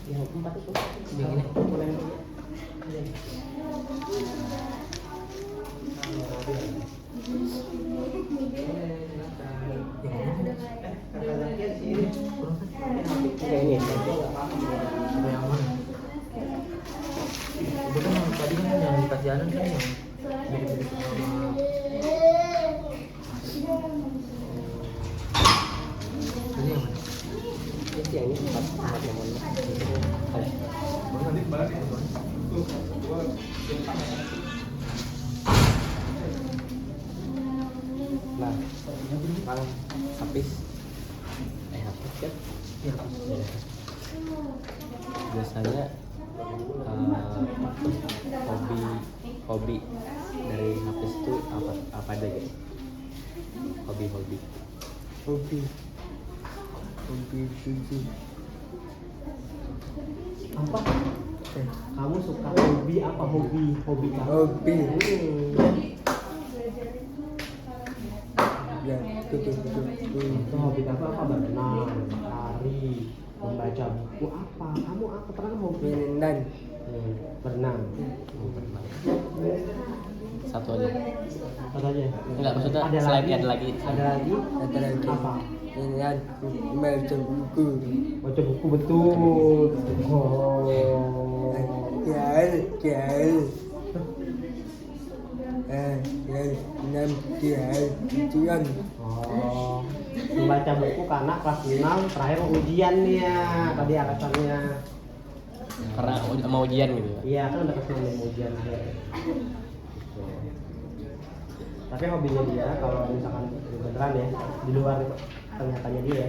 Yang empat itu. Yang ini. Kayak ini. Yang mana? Itu kan yang tadi kan yang di Pasianan kan yang mirip-mirip sama ini yang mana? Ini yang ini empat yang mana? Nah, Bang habis habis kan? Ya, Biasanya hobi dari habis itu apa aja gitu? Hobi apa? Kamu suka hobi apa? Hobi kamu? Ya, betul. Itu hobi kamu apa? Berenang, lari, membaca buku apa? Kamu apa? Pernah hobi? Berenang. Berenang. Satu aja. Enggak, maksudnya Ada selain lagi? ada lagi. Ada lagi? Apa? Ini kan baca buku. Baca buku betul. Oh. Jangan. Ujian. Oh. Membaca buku karena kelas 6 terakhir ujian nih ya. Tadi alasannya. Karena mau ujian gitu ya? Iya, kan udah kesini mau ujian akhir. Gitu. Tapi hobinya dia kalau misalkan beneran ya, di luar ternyatanya dia,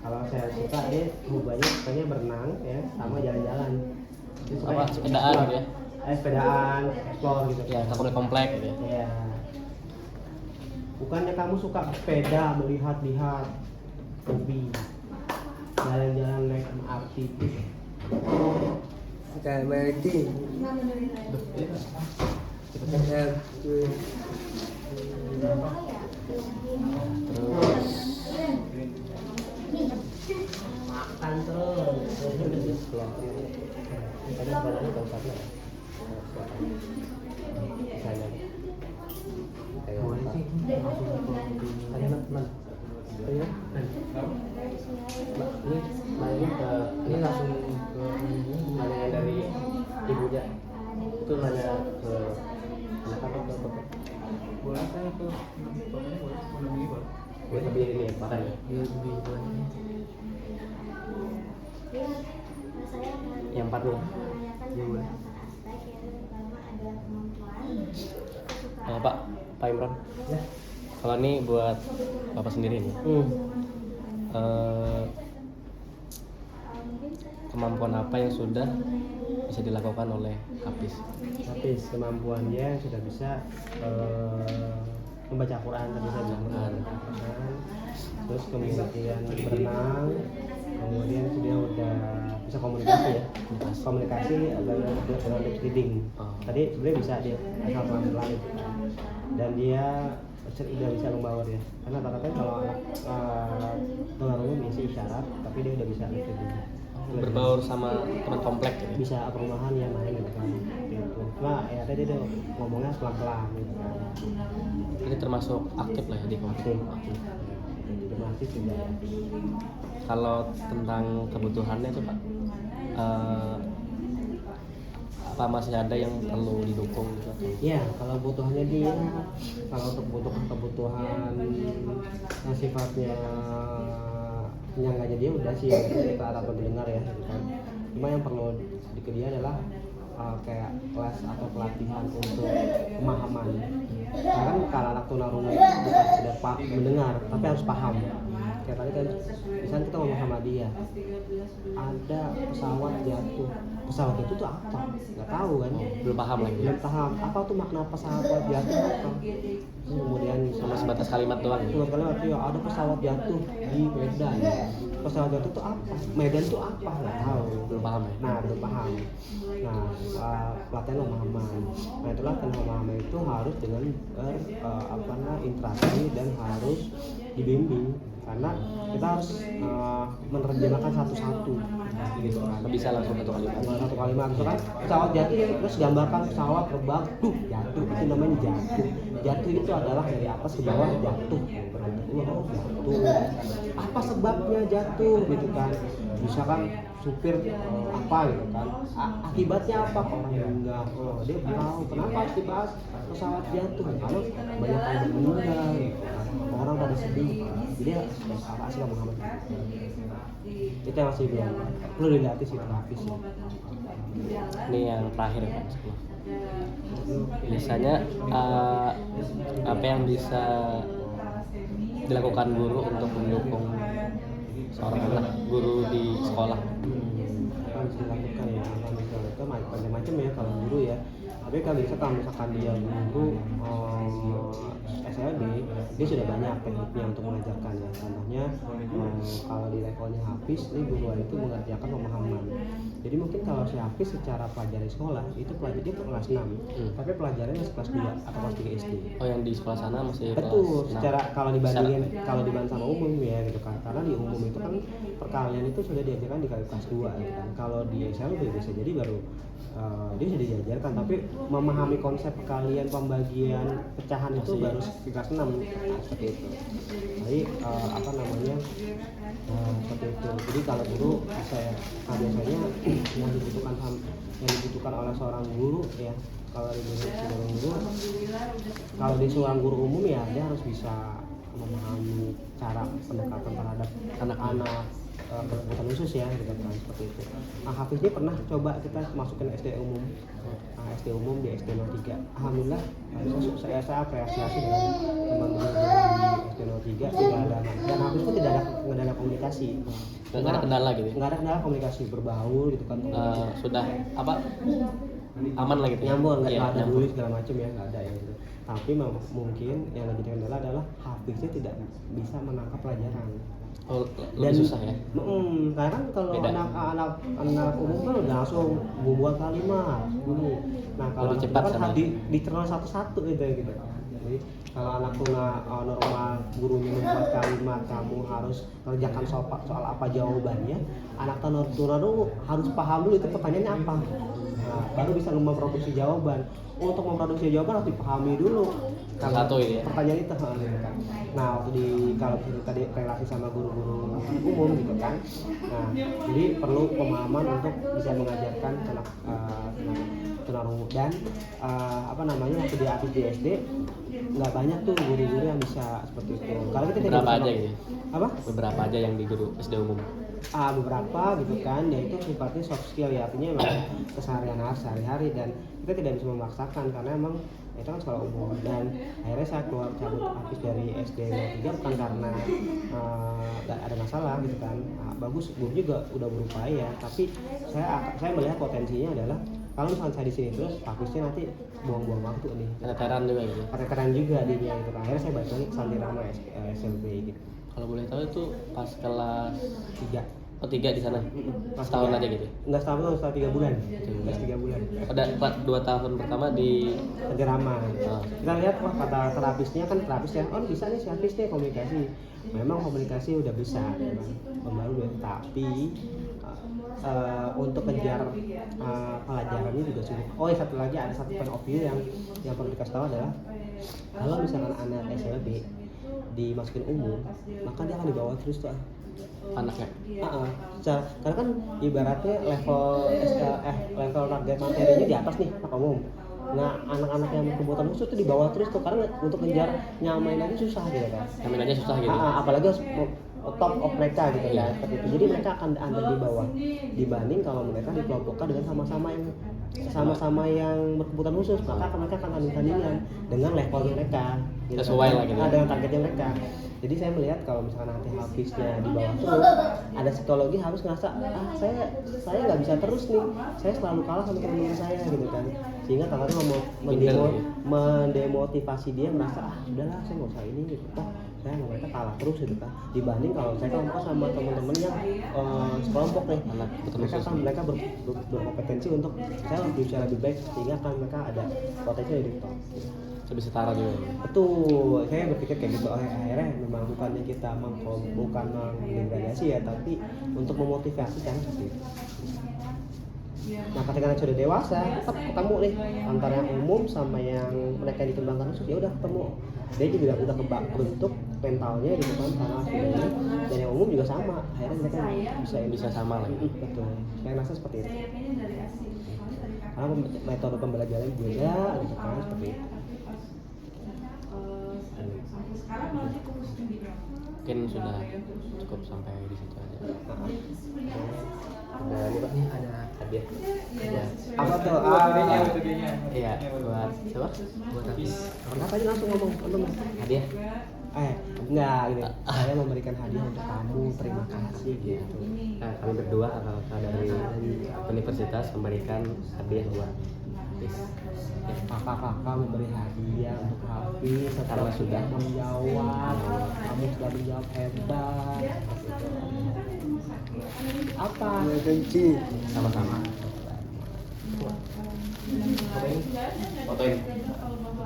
kalau saya suka dia sukanya berenang ya, sama jalan-jalan. Apa sepedaan gitu ya? Sepedaan, explore gitu. Ya, takut komplek gitu ya. Iya. Bukannya kamu suka sepeda, melihat-lihat, hobi jalan-jalan naik MRT gitu. Kita mati. Terus makan terus. Tadi sebenarnya gak usah ya. Misalnya kayak boleh sih langsung tadi teman. Iya. Ini langsung ke nanya dari ibunya. Itu nanya ke anak apa ke bapak. boleh saya ke bapaknya boleh boleh. Buat lebih ini ya, makan ya. Iya lebih boleh. Yang empat nih. Iya boleh. Pak Imran. Ya. Kalau ini buat bapak sendiri nih. Kemampuan apa yang sudah bisa dilakukan oleh Hafiz? Kemampuan dia sudah bisa membaca Quran, tadi saya bilang Quran. Terus kemudian berenang, kemudian dia udah bisa komunikasi ya, komunikasi dengan lip reading. Tadi sebenarnya bisa dia asal pelan-pelan dan dia udah bisa membaur ya, karena rata-rata kalau anak tunarungu bisa isyarat, tapi dia udah bisa lip reading. Berbaur sama teman komplek gitu. Bisa perumahan ya main gitu kan. Gitu. Cuma ya tadi dia ngomongnya pelan-pelan gitu kan. Ini termasuk aktif lah ya di komplek. Aktif. Masih juga. Kalau tentang kebutuhannya itu Pak, apa masih ada yang perlu didukung gitu? Iya, kalau kebutuhannya dia, kalau untuk kebutuhan yang sifatnya penyangganya dia udah sih kita atau mendengar ya gitu kan. Cuma yang perlu sedikit dia adalah kayak kelas atau pelatihan untuk pemahaman. Karena kan kalau anak tunarungu itu bukan sekedar mendengar, tapi harus paham. Kayak tadi kan, misalnya kita ngomong sama dia, ada pesawat jatuh tuh apa? Nggak tahu kan? Belum paham lagi. Belum paham. Apa tuh makna pesawat jatuh apa? Kemudian sama sebatas kalimat doang. Sebatas kalimat ya ada pesawat jatuh di Medan. Pesawat jatuh tuh apa? Medan tuh apa? Nggak tahu. Belum paham ya? Nah, belum paham. Nah, pelatihan pemahaman. Nah, itulah pemahaman itu harus dengan interaksi dan harus dibimbing. karena kita harus menerjemahkan satu-satu gitu kan. Bisa langsung satu kalimat. Satu kalimat misalkan pesawat jatuh terus gambarkan pesawat terbang jatuh, itu namanya jatuh itu adalah dari atas ke bawah jatuh jatuh apa sebabnya jatuh gitu kan, misalkan supir apa gitu kan, akibatnya apa, orang meninggal, dia tahu kenapa harus dibahas pesawat jatuh karena banyak yang meninggal gitu kan. Orang pada sedih, jadi apa sih Muhammad itu yang masih belum perlu dilatih sih terapis ya. Ini yang terakhir kan, biasanya apa yang bisa dilakukan guru untuk mendukung seorang anak guru di sekolah? Kan bisa dilakukan ya, itu macam-macam ya kalau guru ya. Tapi kalau misalkan dia guru SLB, dia sudah banyak tekniknya untuk mengajarkan ya. Contohnya kalau di levelnya Hafiz, ini guru itu mengerjakan pemahaman. Jadi mungkin kalau si Hafiz secara pelajaran sekolah itu pelajar dia kelas 6, tapi pelajarannya masih kelas 2 atau kelas 3 SD. Oh, yang di sekolah sana masih Betul, kelas secara 6. kalau dibandingin sama umum ya gitu kan. Karena di umum itu kan perkalian itu sudah diajarkan di kelas 2 gitu kan. Kalau di SLB bisa jadi baru dia sudah diajarkan, tapi memahami konsep perkalian, pembagian, pecahan itu baru di kelas 6 seperti itu. Jadi seperti itu. Jadi kalau guru biasanya yang dibutuhkan oleh seorang guru ya, kalau di seorang guru umum ya dia harus bisa memahami cara pendekatan terhadap anak-anak berkebutuhan khusus ya gitu kan, seperti itu. Nah, Hafiz ini pernah coba kita masukin SD umum, SD umum di SD 03. Alhamdulillah saya apresiasi dengan teman-teman di SD 03 tidak ada, dan Hafiz itu tidak ada komunikasi, nggak ada kendala gitu. Nggak ada kendala komunikasi, berbaur gitu kan. Sudah apa aman lah gitu. Nyambung, nggak ya, ada dulu segala macam ya, nggak ada ya gitu. Tapi mungkin yang lebih kendala adalah Hafiznya tidak bisa menangkap pelajaran. Oh, lebih susah ya. Karena kan kalau anak umum kan udah langsung membuat kalimat bunyi. Nah kalau lebih cepat kan dicerna satu-satu gitu. Jadi kalau anak tuna normal gurunya membuat kalimat, kamu harus kerjakan soal apa jawabannya. Anak tuna dulu harus paham dulu itu pertanyaannya apa. Nah, baru bisa memproduksi jawaban. Untuk memproduksi jawaban harus dipahami dulu satu ya pertanyaan itu kan. Nah waktu kalau tadi relasi sama guru-guru umum gitu kan, nah jadi perlu pemahaman untuk bisa mengajarkan tunarungu dan waktu di Hafiz di SD nggak banyak tuh guru-guru yang bisa seperti itu. Kalau kita beberapa aja gitu. Beberapa aja yang di guru SD umum. Beberapa gitu kan, yaitu sifatnya soft skill ya, artinya memang keseharian sehari-hari dan kita tidak bisa memaksakan karena emang itu kan sekolah umum. Dan akhirnya saya cabut Hafiz dari SD 3 bukan karena gak ada masalah gitu kan, bagus, guru juga udah berupaya, tapi saya melihat potensinya adalah kalau misalnya saya di sini terus Hafiznya nanti buang-buang waktu nih, keteteran juga gitu. keteteran juga dia gitu. Akhirnya saya balik lagi ke Santirama SMP gitu. Kalau boleh tahu itu pas kelas 3. Oh 3 di sana. Setahun aja gitu. Enggak setahun, setelah 3 bulan. Pas 3 bulan. Ada 2 tahun pertama di Santirama. Kita lihat kata terapisnya kan terapis ya. Oh bisa nih si Hafiz nih komunikasi. Memang komunikasi udah bisa, memang tapi untuk kejar pelajarannya juga sulit. Oh ya satu lagi, ada satu point of view yang perlu dikasih tahu adalah kalau misalkan anak SLB dimasukin umum, maka dia akan dibawa terus tuh anaknya. Karena kan ibaratnya level target materinya di atas nih anak umum. Nah anak-anak yang berkebutuhan khusus tuh dibawa terus tuh karena untuk ngejar nyamain aja susah gitu kan. Nyamain aja susah gitu. Apalagi top of mereka gitu ya, seperti itu. Jadi mereka akan ada di bawah dibanding kalau mereka dikelompokkan dengan sama-sama yang berkebutuhan khusus, maka mereka akan tanding-tandingan dengan levelnya mereka gitu. Sesuai lah gitu. Dengan targetnya mereka. Jadi saya melihat kalau misalkan nanti Hafiznya di bawah terus, ada psikologi harus ngerasa saya nggak bisa terus nih, saya selalu kalah sama teman-teman saya gitu kan, sehingga tangannya mau mendemotivasi dia merasa udahlah saya nggak usah ini gitu kan, saya sama mereka kalah terus gitu kan, dibanding kalau saya kelompok sama teman-teman yang sekelompok nih, mereka berkompetensi untuk saya bisa lebih baik, sehingga kan mereka ada potensi dari top. lebih setara juga. Betul, saya berpikir kayak gitu. Akhirnya memang bukannya kita bukan mendegradasi ya, tapi untuk memotivasi kan seperti itu. Nah ketika anak sudah dewasa, tetap ketemu nih antara yang umum sama yang mereka yang dikembangkan khusus, ya udah ketemu. Dia juga udah bentuk mentalnya di depan sama aslinya, dan yang umum juga sama. Akhirnya mereka Bisa sama lagi. betul. Saya rasa seperti itu. Karena metode pembelajaran beda, gitu kan seperti itu. Mungkin sudah cukup sampai di situ aja. Nah, ini Pak, Ini ada hadiah. Ya. apa tuh? Iya, buat siapa? Buat aku. Kenapa aja langsung ngomong? Hadiah. Enggak, gini. Saya memberikan hadiah untuk kamu, terima kasih gitu. Nah, kami berdua kakak dari universitas memberikan hadiah buat Hafiz. Ya, kakak-kakak memberi hadiah untuk Hafiz setelah Karena sudah menjawab. Kamu sudah menjawab hebat. Apa? Kunci. Sama-sama. Fotoin. Fotoin.